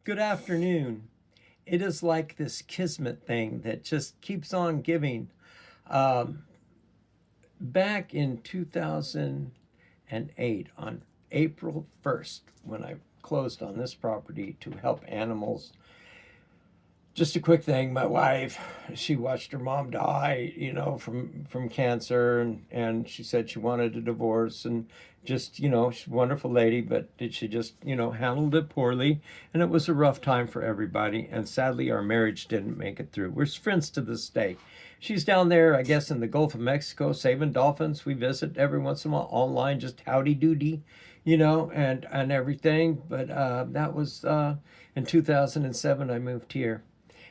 Good afternoon. It is like this kismet thing that just keeps on giving. Um, Back in 2008, on April 1st, when I closed on this property to help animals, just a quick thing. My wife, she watched her mom die, from cancer, and she said she wanted a divorce, and just, she's a wonderful lady, but did she just, handled it poorly, and it was a rough time for everybody, and sadly our marriage didn't make it through. We're friends to this day. She's down there, I guess, in the Gulf of Mexico saving dolphins. We visit every once in a while online, just howdy doody, and everything. But that was in 2007 I moved here.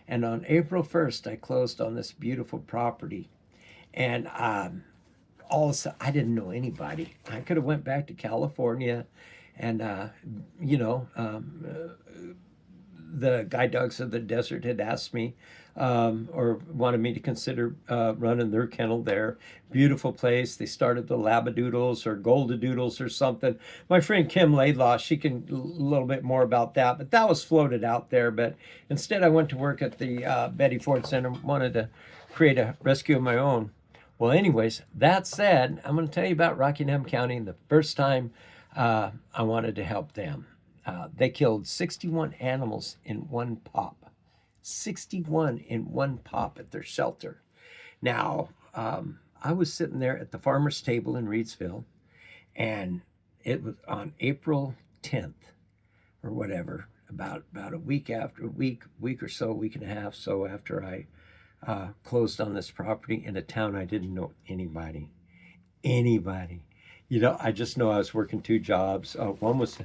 And on April 1st, I closed on this beautiful property. And all of a sudden, I didn't know anybody. I could have went back to California, and you know, the guide dogs of the desert had asked me, or wanted me to consider running their kennel there. Beautiful place. They started the Labradoodles or Goldadoodles or something. My friend Kim Laidlaw, she can a little bit more about that, but that was floated out there. But instead, I went to work at the Betty Ford Center, wanted to create a rescue of my own. Well, anyways, that said, I'm going to tell you about Rockingham County the first time I wanted to help them. They killed 61 animals in one pop. 61 in one pop at their shelter. Now, I was sitting there at the farmer's table in Reedsville, and it was on April 10th or whatever, about a week after, week or so, week and a half so after I closed on this property in a town I didn't know anybody. I just know I was working two jobs. One was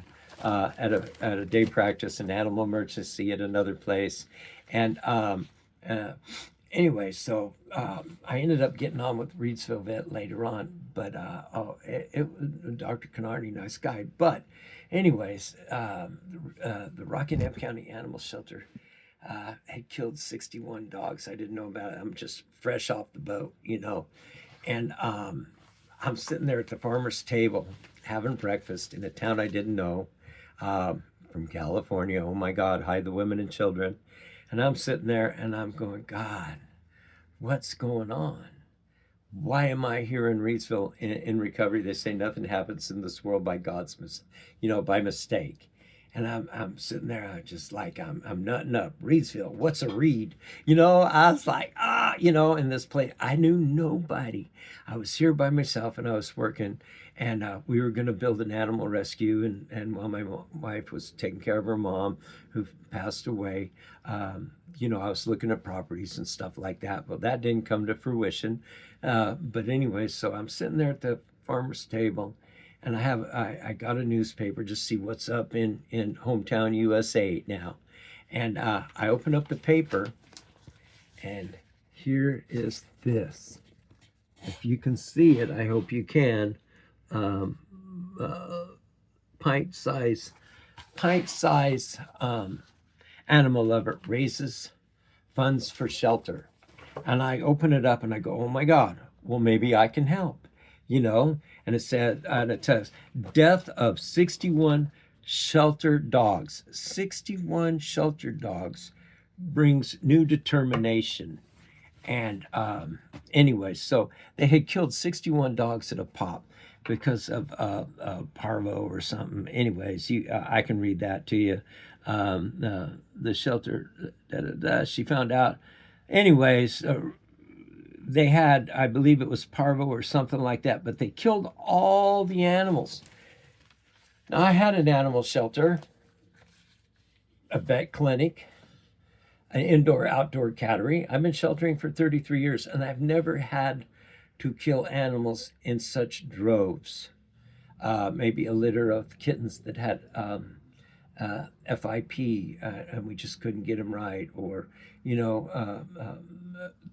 at a day practice in animal emergency at another place, and uh, anyway, so I ended up getting on with Reedsville Vet later on. But Dr. Canardi, nice guy. But anyways, the Rockingham County Animal Shelter had killed 61 dogs. I didn't know about it. I'm just fresh off the boat. And I'm sitting there at the farmer's table having breakfast in a town I didn't know, from California. Oh my God, hide the women and children. And I'm sitting there and I'm going, God, what's going on? Why am I here in Reedsville in recovery? They say nothing happens in this world by by mistake. And I'm sitting there, just like I'm nutting up. Reedsville, what's a reed? I was like, in this place. I knew nobody. I was here by myself, and I was working, and we were going to build an animal rescue. And while my wife was taking care of her mom, who passed away, I was looking at properties and stuff like that. Well, that didn't come to fruition. But anyway, so I'm sitting there at the farmer's table, and I got a newspaper just to see what's up in hometown USA now. And I open up the paper, and here is this. If you can see it, I hope you can. Um, pint size animal lover raises funds for shelter. And I open it up and I go, oh my God, well, maybe I can help, And it said, and it says, death of 61 shelter dogs. 61 shelter dogs brings new determination. And anyway, so they had killed 61 dogs at a pop because of parvo or something. Anyways, I can read that to you. The shelter, she found out. Anyways, they had, I believe it was parvo or something like that, but they killed all the animals. Now, I had an animal shelter, a vet clinic, an indoor-outdoor cattery. I've been sheltering for 33 years, and I've never had to kill animals in such droves. Maybe a litter of kittens that had FIP, and we just couldn't get them right, or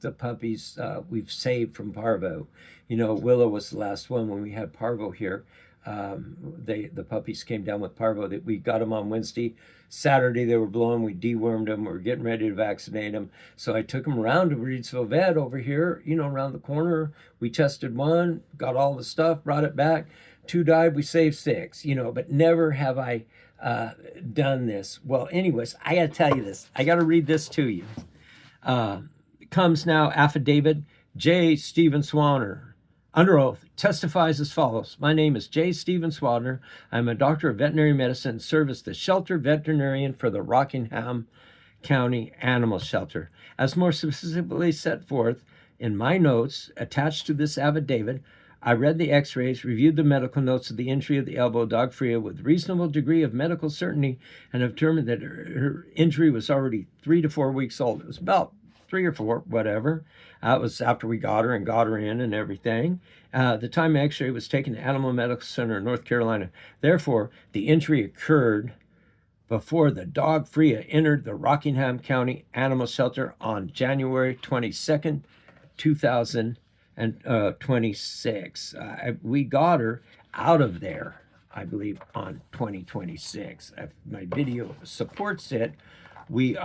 the puppies we've saved from parvo. Willow was the last one when we had parvo here. The puppies came down with parvo. That we got them on Wednesday. Saturday they were blowing. We dewormed them. We were getting ready to vaccinate them. So I took them around to Reedsville Vet over here, around the corner. We tested one, got all the stuff, brought it back. Two died. We saved six. But never have I done this. Well, anyways, I got to tell you this. I got to read this to you. Comes now affidavit. J. Stephen Swanner, under oath, testifies as follows. My name is J. Stephen Swanner. I'm a doctor of veterinary medicine and serve as the shelter veterinarian for the Rockingham County Animal Shelter. As more specifically set forth in my notes attached to this affidavit, I read the x-rays, reviewed the medical notes of the injury of the elbow of dog Freya with reasonable degree of medical certainty, and have determined that her injury was already 3 to 4 weeks old. It was about 3 or 4, whatever. It was after we got her and got her in and everything. The time x-ray was taken to Animal Medical Center in North Carolina. Therefore, the injury occurred before the dog Freya entered the Rockingham County Animal Shelter on January 22nd, 2026. We got her out of there, I believe, on 2026. My video supports it. We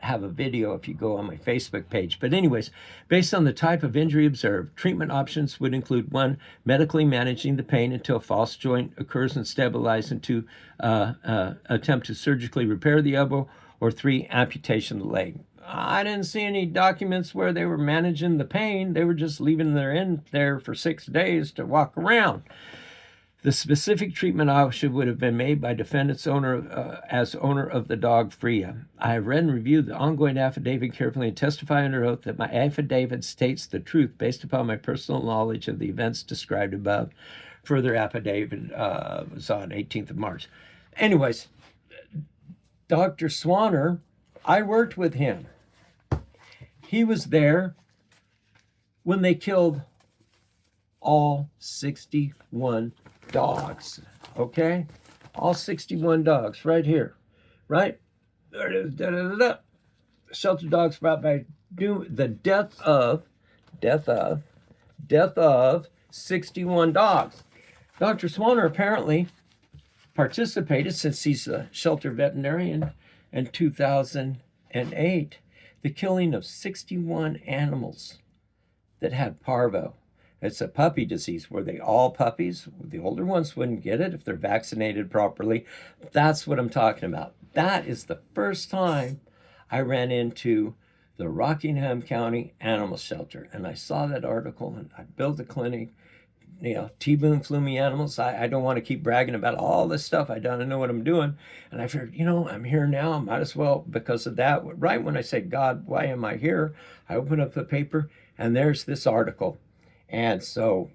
have a video if you go on my Facebook page. But anyways, based on the type of injury observed, treatment options would include 1, medically managing the pain until false joint occurs and stabilized, and 2, attempt to surgically repair the elbow, or 3, amputation of the leg. I didn't see any documents where they were managing the pain. They were just leaving her in there for 6 days to walk around. The specific treatment option would have been made by defendant's owner as owner of the dog Freya. I have read and reviewed the ongoing affidavit carefully and testify under oath that my affidavit states the truth based upon my personal knowledge of the events described above. Further affidavit was on 18th of March. Anyways, Dr. Swanner, I worked with him. He was there when they killed all 61 dogs, okay? All 61 dogs right here, right? Shelter dogs brought by the death of 61 dogs. Dr. Swanner apparently participated, since he's a shelter veterinarian, in 2008, the killing of 61 animals that had parvo. It's a puppy disease. Were they all puppies? The older ones wouldn't get it if they're vaccinated properly. That's what I'm talking about. That is the first time I ran into the Rockingham County Animal Shelter, and I saw that article, and I built a clinic. You know, T-Boone flew me animals. I don't want to keep bragging about all this stuff I done. I know what I'm doing. And I figured, I'm here now. I might as well, because of that. Right when I said, God, why am I here? I opened up the paper, and there's this article. And so,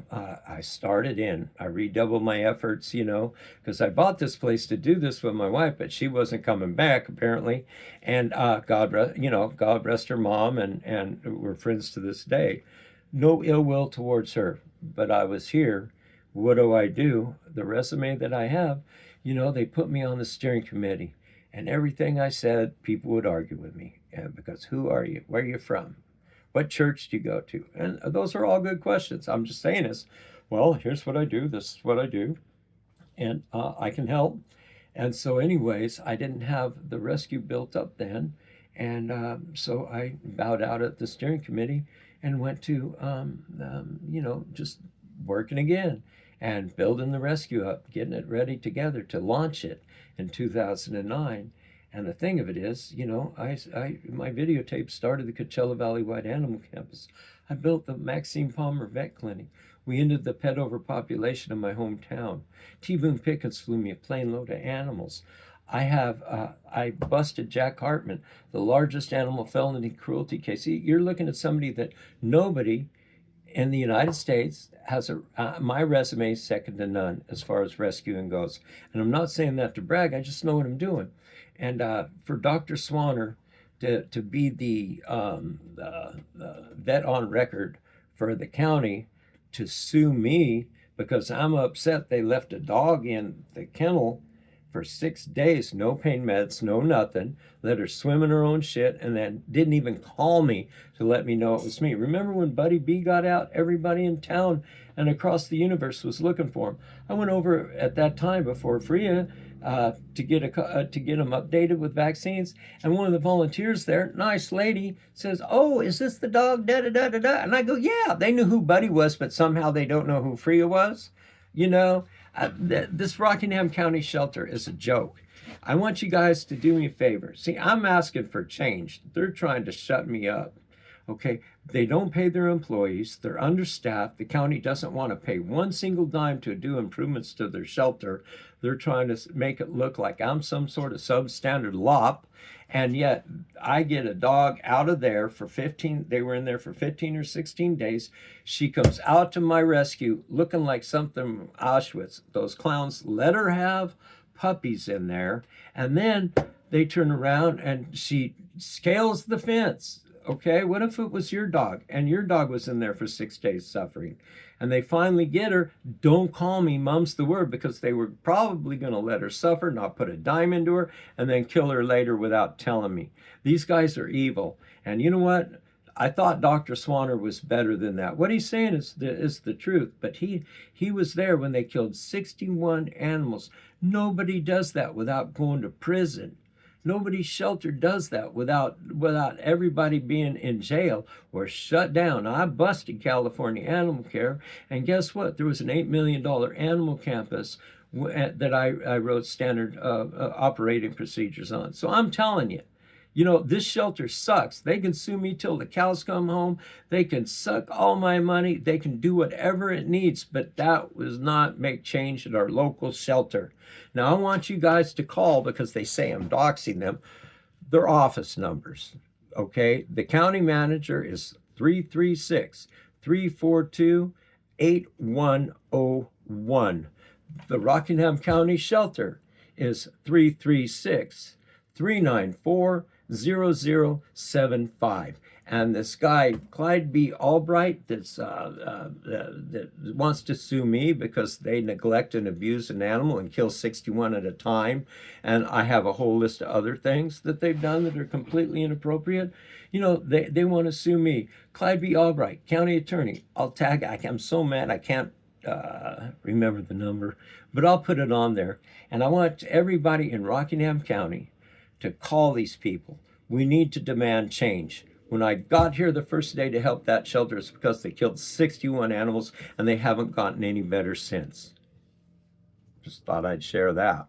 I started in. I redoubled my efforts, because I bought this place to do this with my wife, but she wasn't coming back, apparently. And God rest her mom, and we're friends to this day. No ill will towards her, but I was here. What do? The resume that I have, they put me on the steering committee, and everything I said, people would argue with me. Because who are you? Where are you from? What church do you go to? And those are all good questions. I'm just saying this. Well, here's what I do. This is what I do. And I can help. And so anyways, I didn't have the rescue built up then. And so I bowed out at the steering committee and went to, just working again and building the rescue up, getting it ready together to launch it in 2009. And the thing of it is, my videotape started the Coachella Valley White Animal Campus. I built the Maxine Palmer Vet Clinic. We ended the pet overpopulation in my hometown. T-Boone Pickens flew me a plane load of animals. I busted Jack Hartman, the largest animal felony cruelty case. You're looking at somebody that nobody in the United States has my resume is second to none as far as rescuing goes. And I'm not saying that to brag. I just know what I'm doing. And for Dr. Swanner to be the vet on record for the county to sue me because I'm upset they left a dog in the kennel for 6 days, no pain meds, no nothing, let her swim in her own shit, and then didn't even call me to let me know it was me. Remember when Buddy B got out? Everybody in town and across the universe was looking for him. I went over at that time before Freya to get him updated with vaccines, and one of the volunteers there, nice lady, says, "Oh, is this the dog? Da da da da da." And I go, "Yeah." They knew who Buddy was, but somehow they don't know who Freya was. This Rockingham County shelter is a joke. I want you guys to do me a favor. See, I'm asking for change. They're trying to shut me up. Okay, they don't pay their employees. They're understaffed. The county doesn't want to pay one single dime to do improvements to their shelter. They're trying to make it look like I'm some sort of substandard lop. And yet I get a dog out of there for 15, they were in there for 15 or 16 days. She comes out to my rescue looking like something from Auschwitz. Those clowns let her have puppies in there. And then they turn around and she scales the fence. Okay, what if it was your dog and your dog was in there for 6 days suffering? And they finally get her. Don't call me, mum's the word, because they were probably going to let her suffer, not put a dime into her, and then kill her later without telling me. These guys are evil. And you know what? I thought Dr. Swanner was better than that. What he's saying is the truth, but he was there when they killed 61 animals. Nobody does that without going to prison. Nobody's shelter does that without everybody being in jail or shut down. I busted California Animal Care, and guess what? There was an $8 million animal campus that I wrote standard operating procedures on. So I'm telling you, you know, this shelter sucks. They can sue me till the cows come home. They can suck all my money. They can do whatever it needs, but that does not make change at our local shelter. Now, I want you guys to call, because they say I'm doxing them, their office numbers, okay? The county manager is 336-342-8101. The Rockingham County shelter is 336-394-0075. And this guy, Clyde B. Albright, that wants to sue me because they neglect and abuse an animal and kill 61 at a time. And I have a whole list of other things that they've done that are completely inappropriate. You know, they want to sue me. Clyde B. Albright, county attorney. I'm so mad I can't remember the number, but I'll put it on there. And I want everybody in Rockingham County to call these people. We need to demand change. When I got here the first day to help that shelter, it's because they killed 61 animals and they haven't gotten any better since. Just thought I'd share that.